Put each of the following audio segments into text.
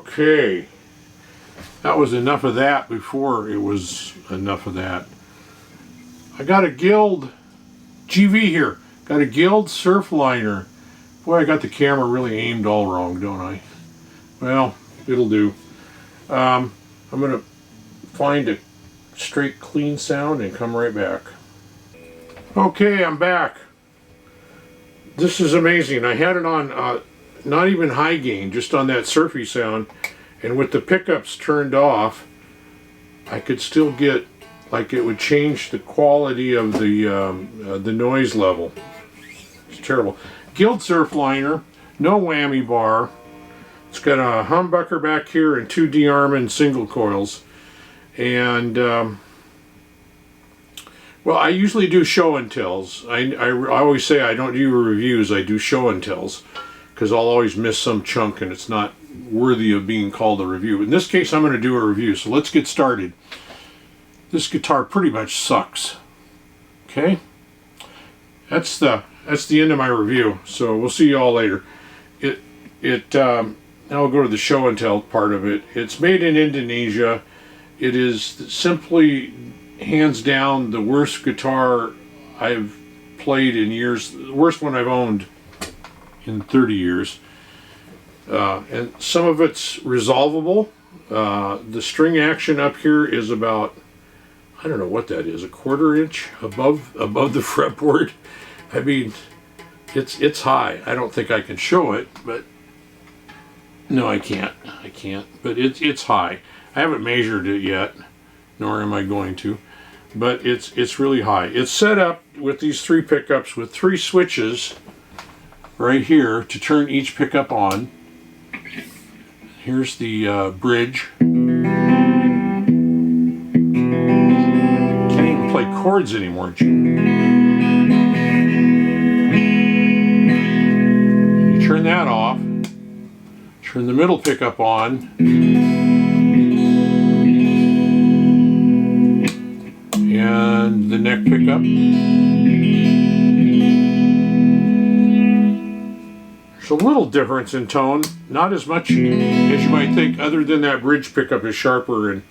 Okay, that was enough of that before it was enough of that. I got a Guild GV here. Got a Guild Surfliner. Boy, I got the camera really aimed all wrong, don't I? Well, it'll do. I'm going to find a straight, clean sound and come right back. Okay, I'm back. This is amazing. I had it on not even high gain, just on that surfy sound, and with the pickups turned off, I could still get, like, it would change the quality of the noise level. It's terrible. Guild Surfliner, no whammy bar. It's got a humbucker back here and 2 de-arming single coils. And, well, I usually do show and tells. I always say I don't do reviews, I do show and tells, because I'll always miss some chunk and it's not worthy of being called a review. In this case, I'm going to do a review, so let's get started. This guitar pretty much sucks. Okay? That's the end of my review, so we'll see you all later. I'll go to the show and tell part of it. It's made in Indonesia. It is simply, hands down, the worst guitar I've played in years. The worst one I've owned in 30 years. And some of it's resolvable. The string action up here is about, I don't know what that is, a 1/4 inch above the fretboard. I mean, it's high. I don't think I can show it, but no, I can't. But it's high. I haven't measured it yet, nor am I going to. But it's really high. It's set up with these 3 pickups with 3 switches right here to turn each pickup on. Here's the bridge. Can't even play chords anymore. You turn that off. Turn the middle pickup on. And the neck pickup. There's a little difference in tone, not as much as you might think, other than that bridge pickup is sharper and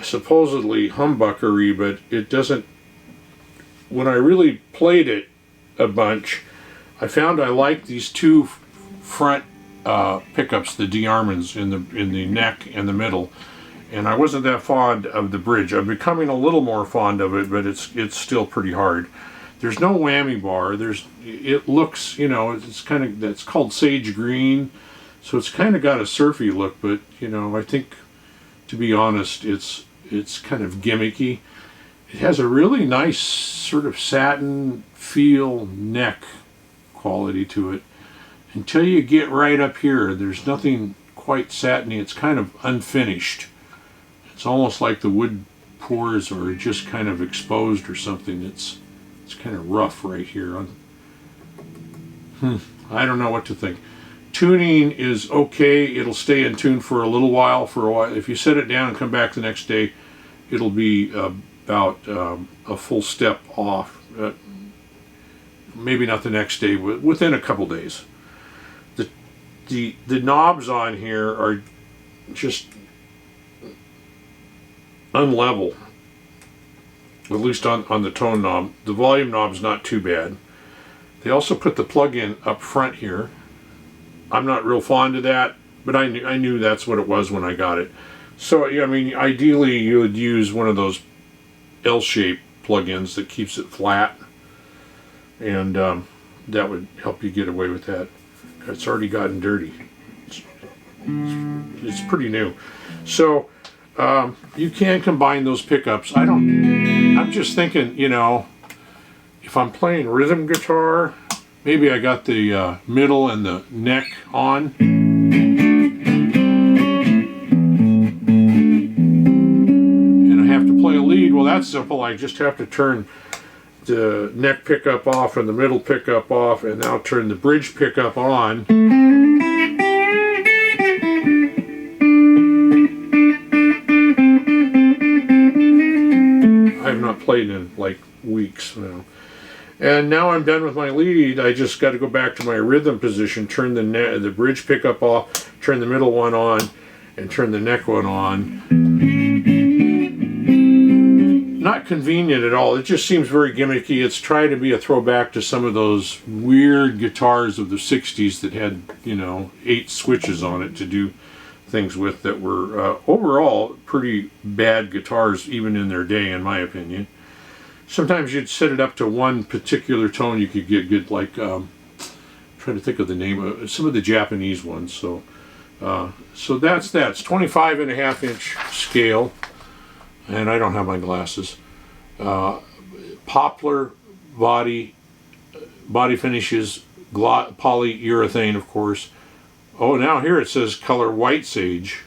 supposedly humbuckery, but it doesn't. When I really played it a bunch, I found I liked these 2 front pickups, the de-armings in the neck and the middle. And I wasn't that fond of the bridge. I'm becoming a little more fond of it, but it's still pretty hard. There's no whammy bar. It looks, you know, it's called sage green, so it's kind of got a surfy look. But you know, I think, to be honest, it's kind of gimmicky. It has a really nice sort of satin feel neck quality to it. Until you get right up here, there's nothing quite satiny. It's kind of unfinished. It's almost like the wood pores are just kind of exposed or something. It's kind of rough right here. I don't know what to think. Tuning is okay. It'll stay in tune for a little while. If you set it down and come back the next day, it'll be about a full step off. Maybe not the next day, but within a couple days. The knobs on here are just unlevel, at least on the tone knob. The volume knob's not too bad. They also put the plug-in up front here. I'm not real fond of that, but I knew that's what it was when I got it. So yeah, I mean, ideally you would use one of those L-shaped plug-ins that keeps it flat, and that would help you get away with that. It's already gotten dirty. It's pretty new. So you can combine those pickups. I'm just thinking, you know, if I'm playing rhythm guitar, maybe I got the middle and the neck on. And I have to play a lead. Well, that's simple. I just have to turn the neck pickup off and the middle pickup off, and now turn the bridge pickup on. I've not played in like weeks now. And now I'm done with my lead. I just got to go back to my rhythm position, turn the bridge pickup off, turn the middle one on and turn the neck one on. Not convenient at all. It just seems very gimmicky. It's trying to be a throwback to some of those weird guitars of the 60s that had, you know, 8 switches on it to do things with, that were overall pretty bad guitars even in their day, in my opinion. Sometimes you'd set it up to one particular tone, you could get good, like trying to think of the name of some of the Japanese ones. So so that's that. It's 25.5-inch scale, and I don't have my glasses. Poplar body finishes, polyurethane, of course. Oh, now here it says color white sage.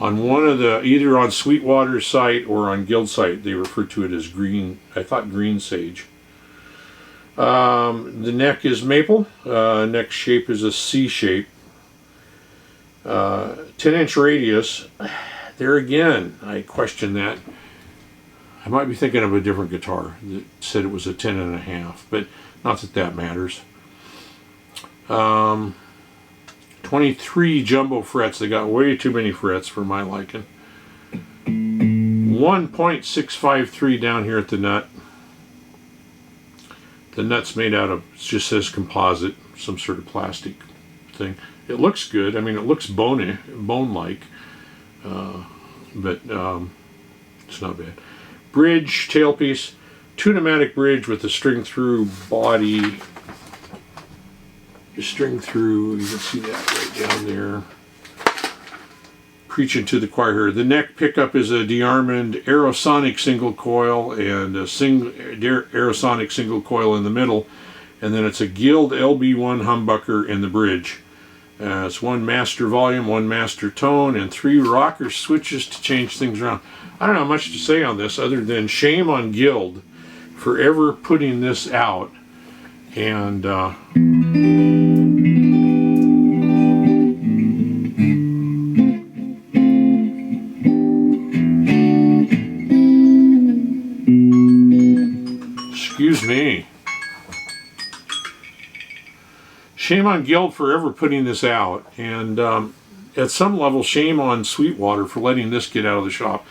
On one of the, either on Sweetwater's site or on Guild site, they refer to it as green. I thought green sage. The neck is maple. Neck shape is a C shape. 10-inch radius. There again, I question that. I might be thinking of a different guitar that said it was a 10.5, but not that that matters. 23 jumbo frets. They got way too many frets for my liking. 1.653 down here at the nut. The nut's made out of, it just says composite, some sort of plastic thing. It looks good. I mean, it looks bone-like, but it's not bad. Bridge, tailpiece, 2-pneumatic bridge with a string-through body. String through, you can see that right down there. Preaching to the choir here. The neck pickup is a DeArmond Aerosonic single coil and a Aerosonic single coil in the middle, and then it's a Guild LB1 humbucker in the bridge. It's 1 master volume, 1 master tone, and 3 rocker switches to change things around. I don't have much to say on this other than shame on Guild for ever putting this out. And excuse me. Shame on Guild for ever putting this out, and at some level shame on Sweetwater for letting this get out of the shop.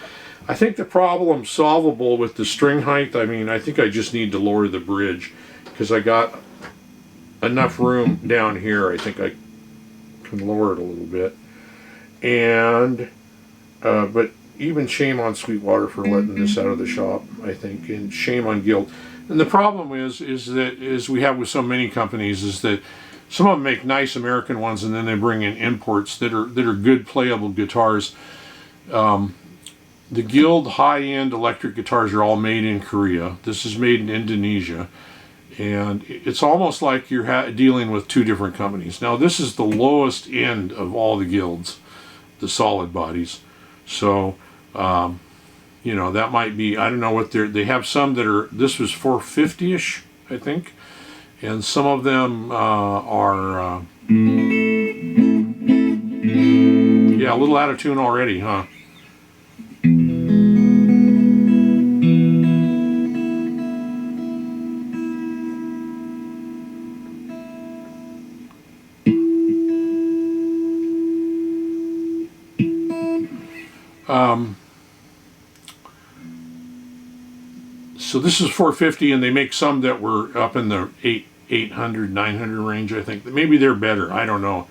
I think the problem's solvable with the string height. I mean, I think I just need to lower the bridge, because I got enough room down here. I think I can lower it a little bit. And but even shame on Sweetwater for letting this out of the shop, I think, and shame on Guild. And the problem is that, as we have with so many companies, is that some of them make nice American ones, and then they bring in imports that are good playable guitars. The Guild high-end electric guitars are all made in Korea. This is made in Indonesia. And it's almost like you're dealing with 2 different companies. Now, this is the lowest end of all the Guilds, the solid bodies. So, you know, that might be, I don't know what they have some that are, this was 450-ish, I think. And some of them are, yeah, a little out of tune already, huh? So this is 450, and they make some that were up in the 800, 900 range, I think. Maybe they're better, I don't know.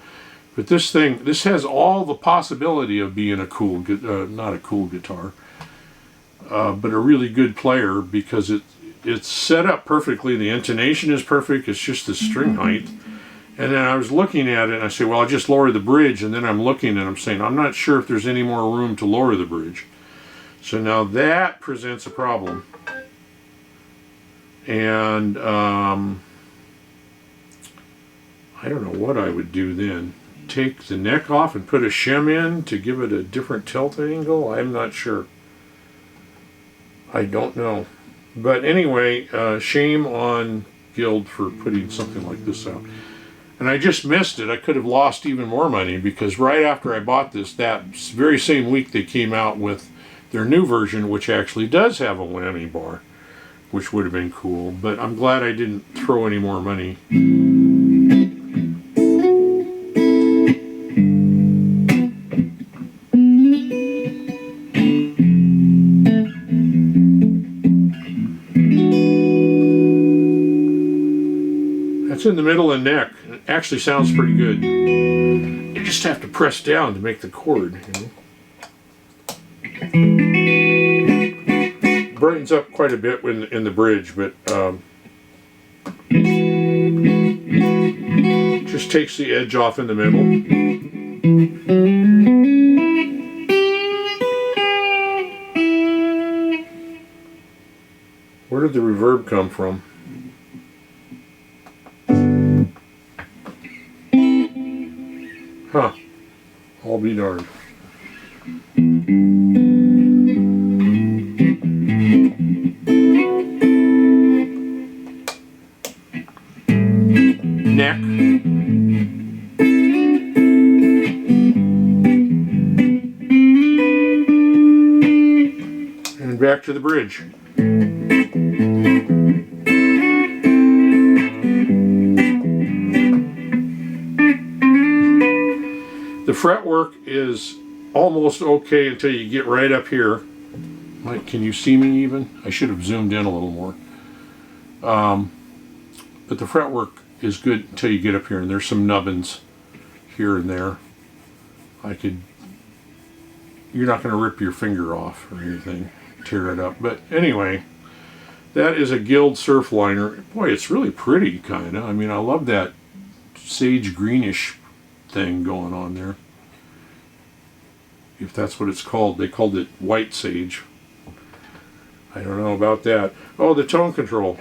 But this thing, this has all the possibility of being a cool, not a cool guitar, but a really good player, because it's set up perfectly. The intonation is perfect. It's just the string height. And then I was looking at it, and I say, well, I'll just lower the bridge. And then I'm looking, and I'm saying, I'm not sure if there's any more room to lower the bridge. So now that presents a problem. And I don't know what I would do then. Take the neck off and put a shim in to give it a different tilt angle? I'm not sure. I don't know. But anyway, shame on Guild for putting something like this out. And I just missed it. I could have lost even more money, because right after I bought this, that very same week they came out with their new version, which actually does have a whammy bar, which would have been cool. But I'm glad I didn't throw any more money. in the middle of the neck. It actually sounds pretty good. You just have to press down to make the chord, you know. Brightens up quite a bit in the bridge, but just takes the edge off in the middle. Where did the reverb come from? Huh. I'll be darned. Neck. And back to the bridge. The fretwork is almost okay until you get right up here. Mike, can you see me even? I should have zoomed in a little more. But the fretwork is good until you get up here, and there's some nubbins here and there. You're not going to rip your finger off or anything, tear it up. But anyway, that is a Guild Surfliner. Boy, it's really pretty, kind of. I mean, I love that sage greenish thing going on there. If that's what it's called. They called it white sage. I don't know about that. Oh, the tone control.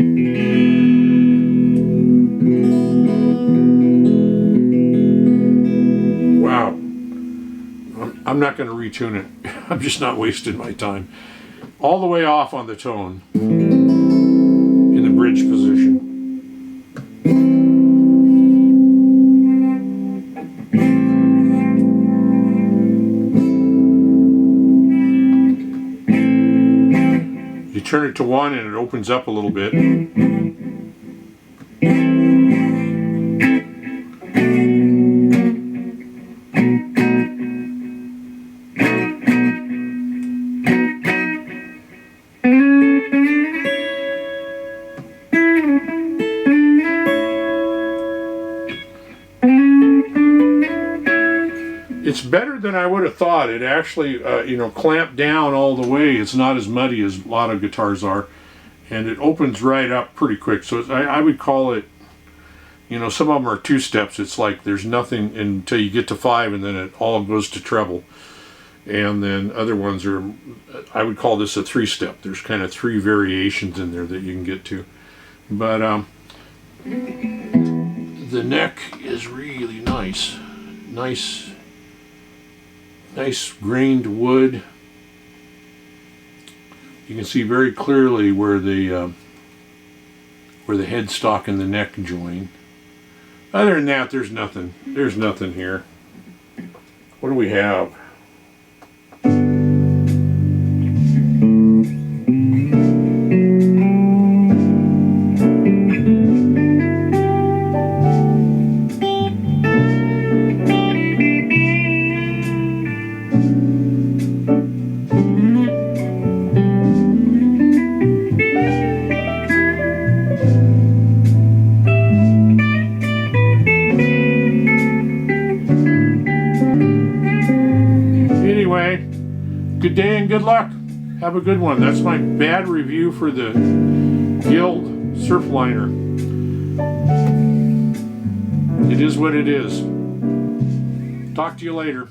Wow. I'm not going to retune it. I'm just not wasting my time. All the way off on the tone in the bridge position. You turn it to 1 and it opens up a little bit. It's better than I would have thought. It actually, clamped down all the way. It's not as muddy as a lot of guitars are, and it opens right up pretty quick. So I would call it, some of them are 2 steps. It's like there's nothing until you get to 5, and then it all goes to treble. And then other ones are, I would call this a 3-step. There's kind of 3 variations in there that you can get to. But the neck is really nice. Nice grained wood. You can see very clearly where the headstock and the neck join. Other than that, there's nothing. There's nothing here. What do we have? Good day and good luck. Have a good one. That's my bad review for the Guild Surfliner. It is what it is. Talk to you later.